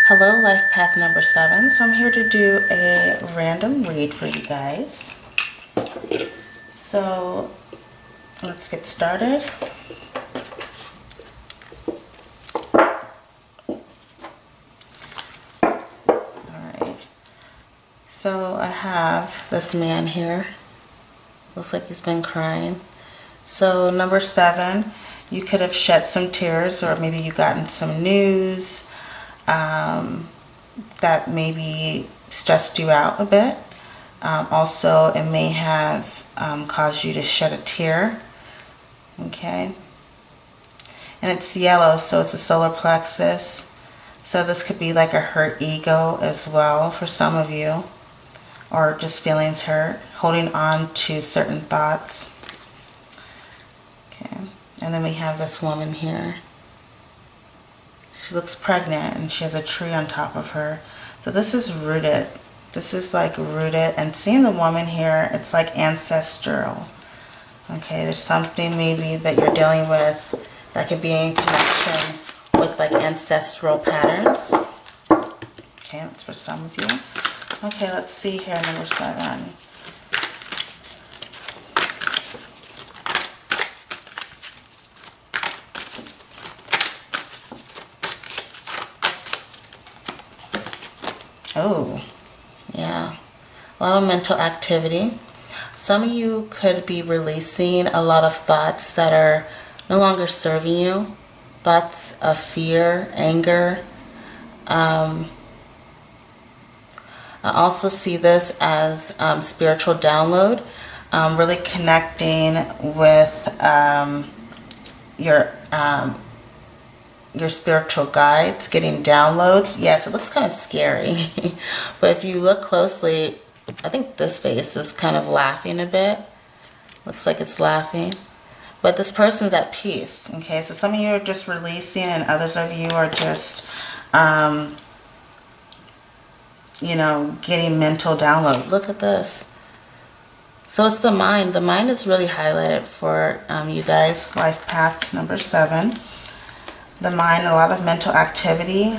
Hello, life path number 7. So I'm here to do a random read for you guys. So let's get started. Alright. So I have this man here. Looks like he's been crying. So number 7, you could have shed some tears, or maybe you gotten some news that maybe stressed you out a bit. Also, it may have caused you to shed a tear. Okay. And it's yellow, so it's the solar plexus. So this could be like a hurt ego as well for some of you. Or just feelings hurt, holding on to certain thoughts. Okay. And then we have this woman here. She looks pregnant and she has a tree on top of her. So this is rooted. This is like rooted. And seeing the woman here, it's like ancestral. Okay, there's something maybe that you're dealing with that could be in connection with like ancestral patterns. Okay, that's for some of you. Okay, let's see here, number 7. Oh, yeah. A lot of mental activity. Some of you could be releasing a lot of thoughts that are no longer serving you. Thoughts of fear, anger. I also see this as spiritual download. Really connecting with your spiritual guides, getting downloads. Yes, it looks kind of scary. But if you look closely, I think this face is kind of laughing a bit. Looks like it's laughing. But this person's at peace. Okay, so some of you are just releasing and others of you are just, you know, getting mental download. Look at this. So it's the mind. The mind is really highlighted for you guys. Life path number 7. The mind, a lot of mental activity.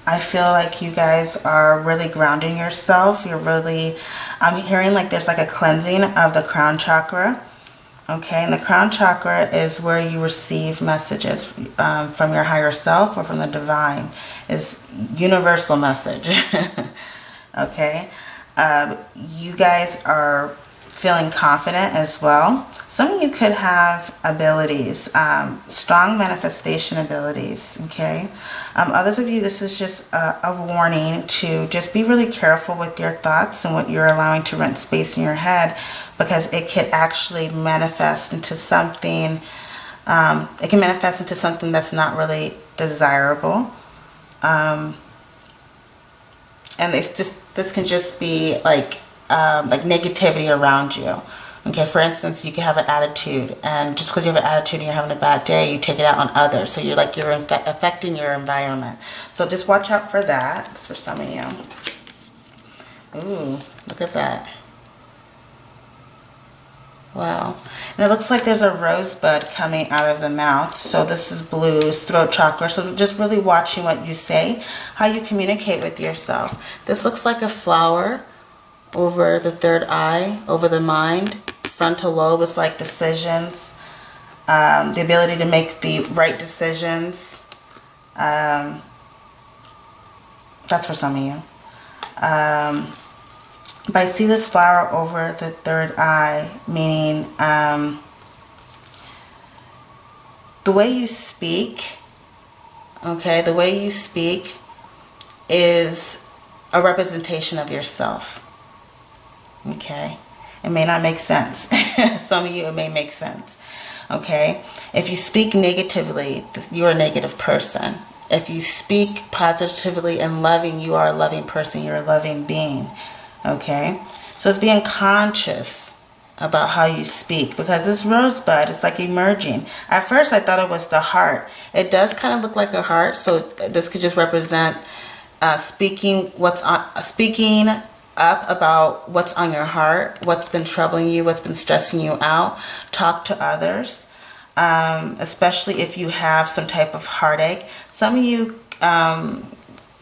I feel like you guys are really grounding yourself. You're really, I'm hearing like there's like a cleansing of the crown chakra. Okay, and the crown chakra is where you receive messages from your higher self or from the divine. It's universal message. Okay, you guys are feeling confident as well. Some of you could have abilities, strong manifestation abilities, okay? Others of you, this is just a warning to just be really careful with your thoughts and what you're allowing to rent space in your head, because it could actually manifest into something, it can manifest into something that's not really desirable. And it's just, this can just be like negativity around you. Okay, for instance, you can have an attitude, and just because you have an attitude and you're having a bad day, you take it out on others. So you're affecting your environment. So just watch out for that. It's for some of you. Ooh, look at that. Wow. And it looks like there's a rosebud coming out of the mouth. So this is blue, throat chakra. So just really watching what you say, how you communicate with yourself. This looks like a flower over the third eye, over the mind. Frontal lobe is like decisions, the ability to make the right decisions. That's for some of you. But I see this flower over the third eye, meaning the way you speak, okay, the way you speak is a representation of yourself. Okay, it may not make sense. Some of you, it may make sense. Okay, if you speak negatively, you're a negative person. If you speak positively and loving, you are a loving person. You're a loving being. Okay, so it's being conscious about how you speak, because this rosebud is like emerging. At first, I thought it was the heart. It does kind of look like a heart, so this could just represent speaking up about what's on your heart, what's been troubling you, what's been stressing you out. Talk to others, especially if you have some type of heartache. Some of you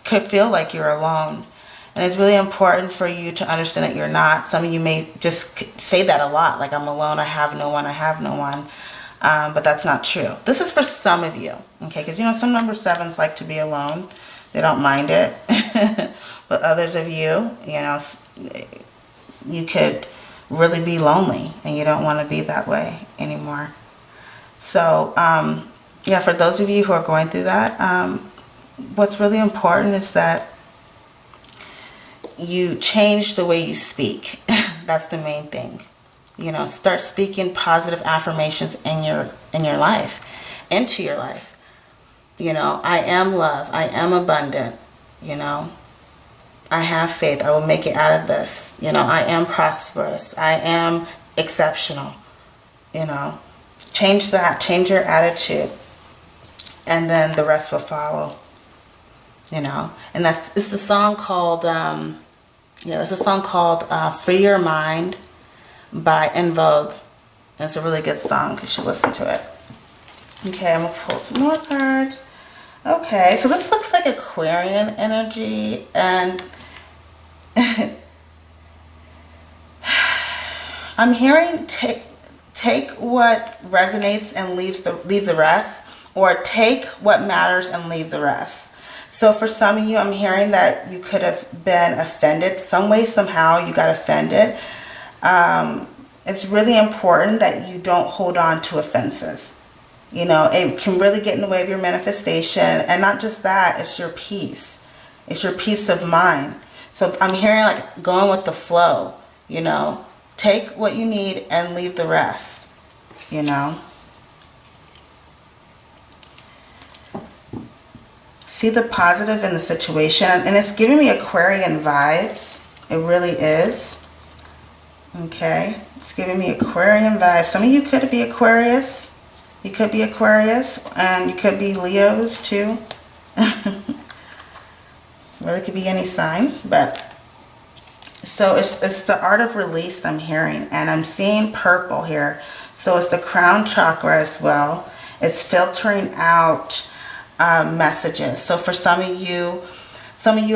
could feel like you're alone. And it's really important for you to understand that you're not. Some of you may just say that a lot, like, I'm alone, I have no one, I have no one. But that's not true. This is for some of you, okay? Because, you know, some number 7s like to be alone. They don't mind it. But others of you, you know, you could really be lonely and you don't want to be that way anymore. So, yeah, for those of you who are going through that, what's really important is that you change the way you speak. That's the main thing. You know, start speaking positive affirmations in your life, into your life. You know, I am love. I am abundant. You know, I have faith. I will make it out of this. You know, I am prosperous. I am exceptional. You know, change that. Change your attitude. And then the rest will follow. You know, and it's the song called, it's a song called Free Your Mind by Vogue. And it's a really good song. You should listen to it. Okay, I'm going to pull some more cards. Okay, so this looks like Aquarian energy, and I'm hearing take what resonates and leave the rest, or take what matters and leave the rest. So for some of you, I'm hearing that you could have been offended some way, somehow you got offended. It's really important that you don't hold on to offenses. You know, it can really get in the way of your manifestation. And not just that, it's your peace. It's your peace of mind. So I'm hearing like going with the flow, you know. Take what you need and leave the rest, you know. See the positive in the situation. And it's giving me Aquarian vibes. It really is. Okay. It's giving me Aquarian vibes. Some of you could be Aquarius. You could be Aquarius. And you could be Leos too. Really could be any sign. But so it's the art of release I'm hearing. And I'm seeing purple here. So it's the crown chakra as well. It's filtering out messages. So for some of you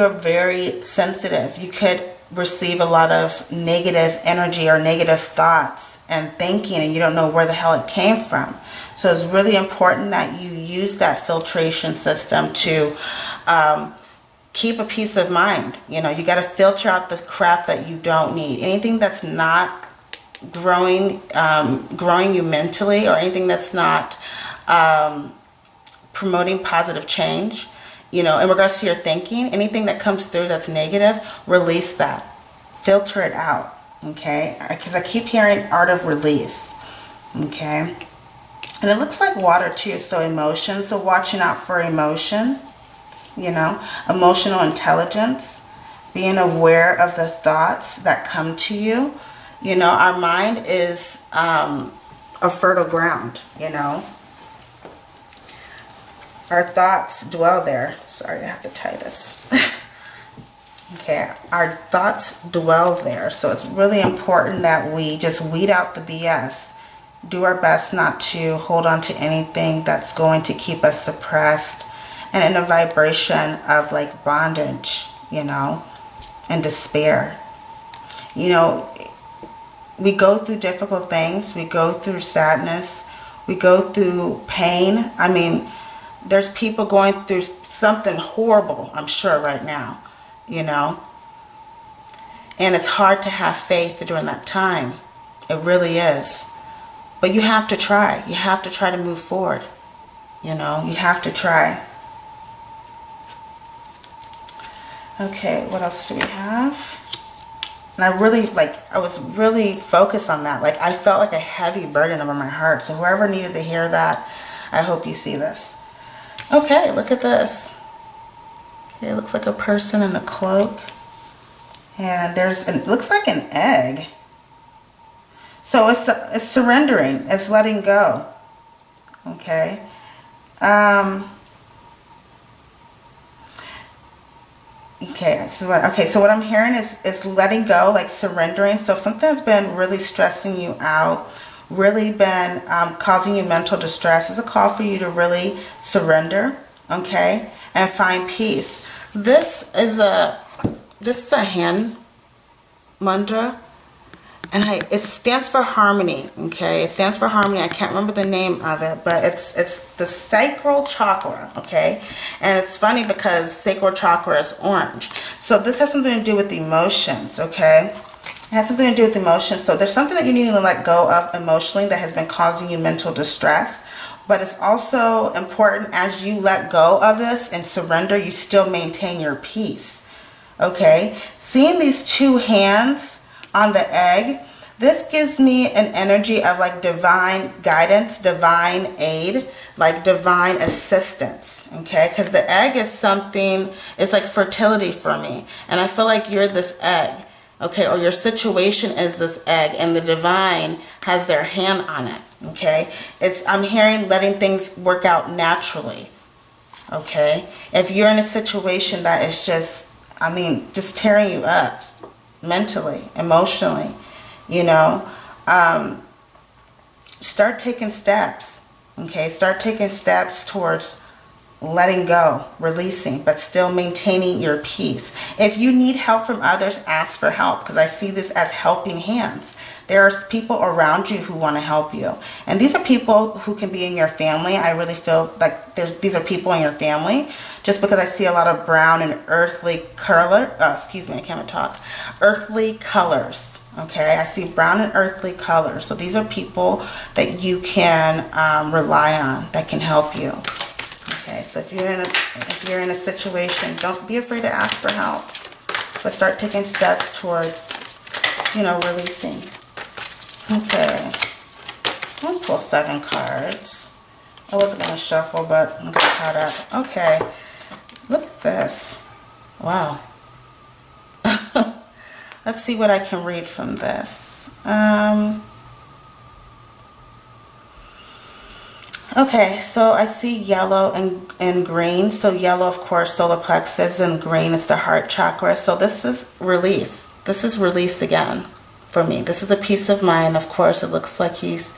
are very sensitive. You could receive a lot of negative energy or negative thoughts and thinking, and you don't know where the hell it came from. So it's really important that you use that filtration system to keep a peace of mind. You know, you got to filter out the crap that you don't need. Anything that's not growing you mentally, or anything that's not promoting positive change, you know, in regards to your thinking, anything that comes through that's negative, release that. Filter it out, okay? Because I keep hearing art of release, okay? And it looks like water too, so emotions. So watching out for emotion, you know, emotional intelligence, being aware of the thoughts that come to you. You know, our mind is a fertile ground, you know. Our thoughts dwell there. Sorry, I have to tie this. Okay, our thoughts dwell there. So it's really important that we just weed out the BS. Do our best not to hold on to anything that's going to keep us suppressed and in a vibration of like bondage, you know, and despair. You know, we go through difficult things. We go through sadness. We go through pain. I mean, there's people going through something horrible, I'm sure, right now, you know. And it's hard to have faith during that time. It really is. But you have to try. You have to try to move forward. You know, you have to try. Okay, what else do we have? And I was really focused on that. Like, I felt like a heavy burden over my heart. So whoever needed to hear that, I hope you see this. Okay, look at this. It looks like a person in a cloak. And it looks like an egg. So it's surrendering. It's letting go. Okay. So what I'm hearing is letting go, like surrendering. So if something's been really stressing you out, really been causing you mental distress, it's a call for you to really surrender, okay, and find peace. This is a hand mantra, and it stands for harmony. Okay, it stands for harmony. I can't remember the name of it, but it's the Sacral Chakra. Okay, and it's funny because Sacral Chakra is orange, so this has something to do with emotions. Okay, it has something to do with emotions. So there's something that you need to let go of emotionally that has been causing you mental distress. But it's also important, as you let go of this and surrender, you still maintain your peace. Okay, seeing these two hands on the egg, this gives me an energy of like divine guidance, divine aid, like divine assistance. Okay, because the egg is something, it's like fertility for me, and I feel like you're this egg. Okay, or your situation is this egg, and the divine has their hand on it. Okay, I'm hearing letting things work out naturally. Okay, if you're in a situation that is just, I mean, just tearing you up mentally, emotionally, you know, start taking steps. Okay, start taking steps towards letting go, releasing, but still maintaining your peace. If you need help from others, ask for help, because I see this as helping hands. There are people around you who want to help you, and these are people who can be in your family. I really feel like these are people in your family, just because I see a lot of brown and earthly color. Excuse me, I can't talk. Earthly colors. Okay, I see brown and earthly colors. So these are people that you can rely on, that can help you. Okay, so if you're in a situation, don't be afraid to ask for help, but start taking steps towards, you know, releasing. Okay, I'll pull 7 cards. I wasn't going to shuffle, but I'm getting caught up. Okay, look at this. Wow. Let's see what I can read from this. Okay, so I see yellow and green. So yellow, of course, solar plexus, and green is the heart chakra. So this is release. This is release again for me. This is a peace of mind. Of course, it looks like he's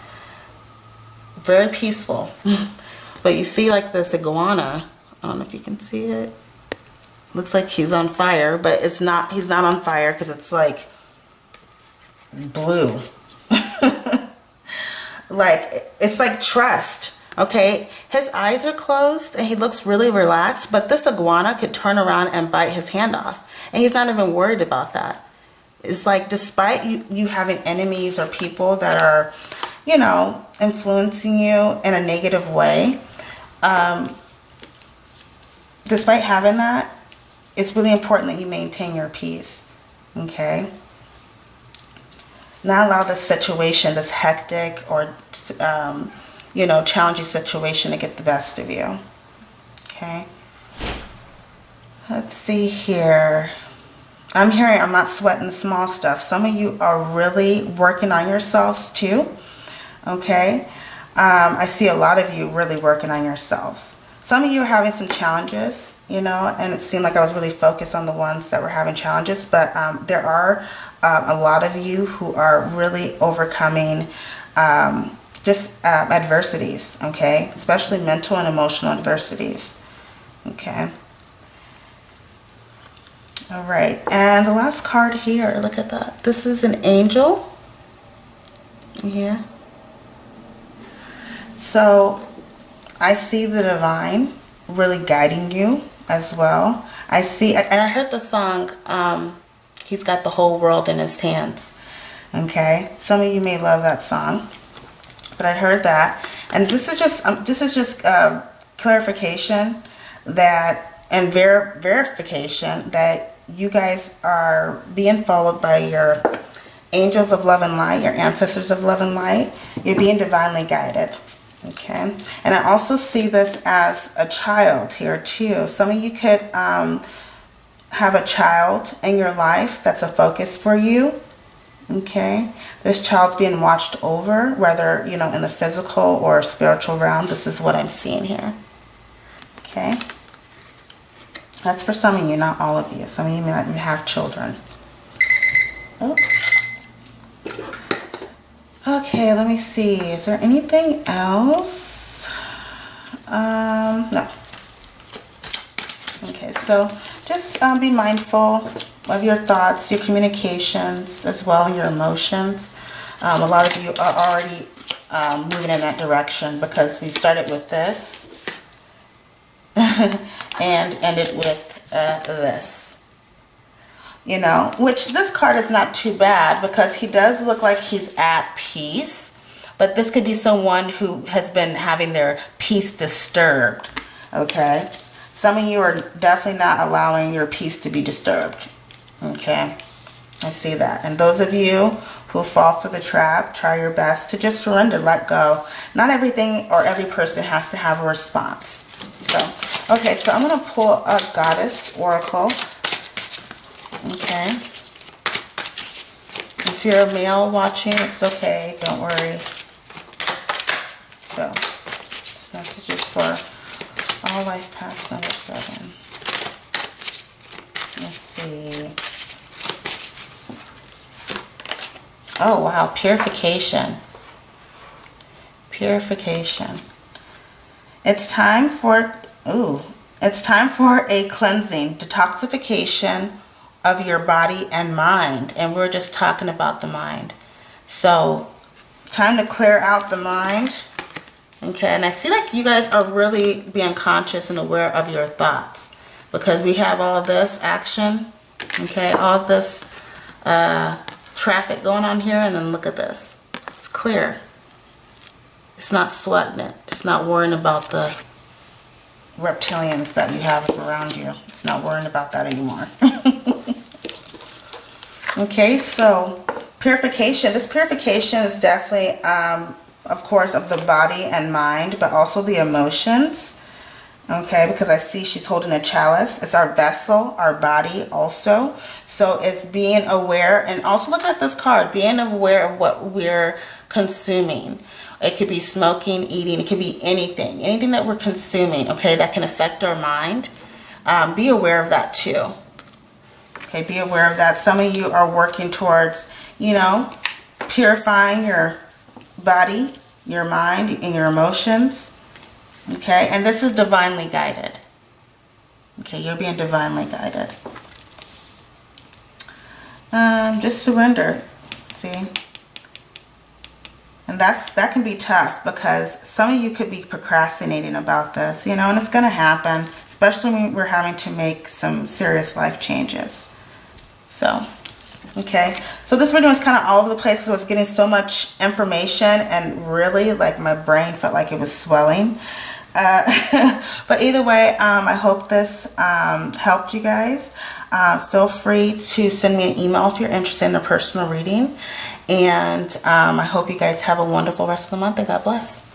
very peaceful. But you see like this iguana. I don't know if you can see it. Looks like he's on fire, but it's not. He's not on fire because it's like blue. Like, it's like trust. Okay, his eyes are closed and he looks really relaxed, but this iguana could turn around and bite his hand off, and he's not even worried about that. It's like, despite you having enemies or people that are, you know, influencing you in a negative way, despite having that, it's really important that you maintain your peace. Okay, not allow this situation, this hectic or you know, challenging situation to get the best of you. Okay, let's see here. I'm hearing I'm not sweating the small stuff. Some of you are really working on yourselves too. Okay, I see a lot of you really working on yourselves. Some of you are having some challenges, you know, and it seemed like I was really focused on the ones that were having challenges, but there are a lot of you who are really overcoming adversities, okay, especially mental and emotional adversities. Okay, all right, and the last card here, look at that. This is an angel here. So I see the divine really guiding you as well. I see, and I heard the song, He's Got the Whole World in His Hands. Okay, some of you may love that song, but I heard that, and this is just clarification that, and verification that you guys are being followed by your angels of love and light, your ancestors of love and light. You're being divinely guided. Okay, and I also see this as a child here too. Some of you could have a child in your life that's a focus for you. Okay, this child's being watched over, whether, you know, in the physical or spiritual realm. This is what I'm seeing here. Okay, that's for some of you, not all of you. Some of you may not even have children. Oh. Okay, let me see. Is there anything else? No. Okay, so just be mindful of your thoughts, your communications, as well, your emotions. A lot of you are already moving in that direction because we started with this and ended with this. You know, which this card is not too bad because he does look like he's at peace. But this could be someone who has been having their peace disturbed. Okay? Some of you are definitely not allowing your peace to be disturbed. Okay? I see that. And those of you who fall for the trap, try your best to just surrender, let go. Not everything or every person has to have a response. So, okay, so I'm going to pull a Goddess Oracle. Okay. If you're a male watching, it's okay. Don't worry. So, this message is for all life paths number 7. Let's see. Oh, wow. Purification. Purification. It's time for, it's time for a cleansing, detoxification of your body and mind. And we're just talking about the mind. So, time to clear out the mind. Okay, and I see like you guys are really being conscious and aware of your thoughts. Because we have all this action. Okay, all this traffic going on here. And then look at this. It's clear. It's not sweating it. It's not worrying about the reptilians that you have around you. It's not worrying about that anymore. Okay, so purification. This purification is definitely, of course, of the body and mind, but also the emotions. Okay, because I see she's holding a chalice. It's our vessel, our body also. So it's being aware, and also look at this card, being aware of what we're consuming. It could be smoking, eating, it could be anything. Anything that we're consuming, okay, that can affect our mind. Be aware of that too. Okay, be aware of that. Some of you are working towards, you know, purifying your body, your mind, and your emotions. Okay, and this is divinely guided. Okay, you're being divinely guided. Just surrender. See? And that can be tough because some of you could be procrastinating about this, you know, and it's going to happen, especially when we're having to make some serious life changes. So, okay. So this video is kind of all over the place. I was getting so much information and really like my brain felt like it was swelling. But either way, I hope this helped you guys. Feel free to send me an email if you're interested in a personal reading. And I hope you guys have a wonderful rest of the month and God bless.